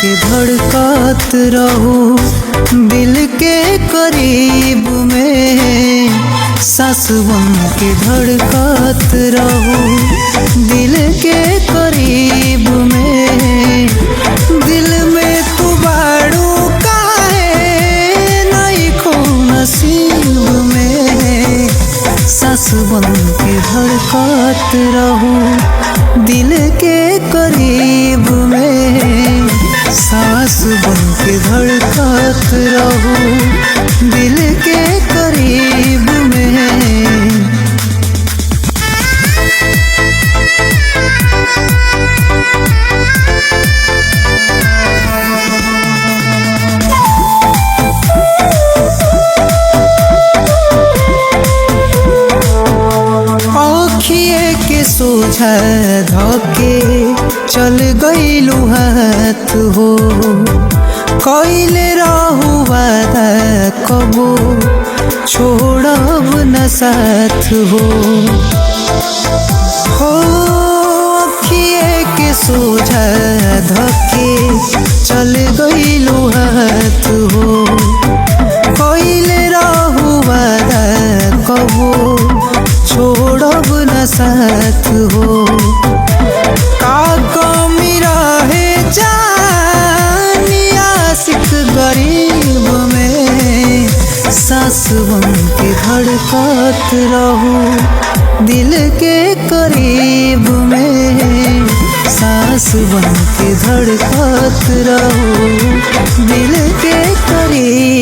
के धड़कत रहूं दिल के करीब में, सास बन के धड़कत रहूं दिल के करीब में। दिल में तू बाड़ू काहे नहीं खो नसीब में, सास बन के धड़कत रहूं दिल के करीब में, सास बन के धड़कत रहूं दिल के करीब में। आँखिए के सोझा धके चल गइलू हाथ हो, कइले रहू वादा कबो छोड़ब न साथ हो। आँखिए के सोझा धके चल गइलू हाथ हो, कइले रहू वादा कबो छोड़ब न साथ हो। का कमी रहे जानी आशिक गरीब में, सास बन के धड़कत रहूं दिल के करीब में, सास बन के धड़कत रहूं दिल के करीब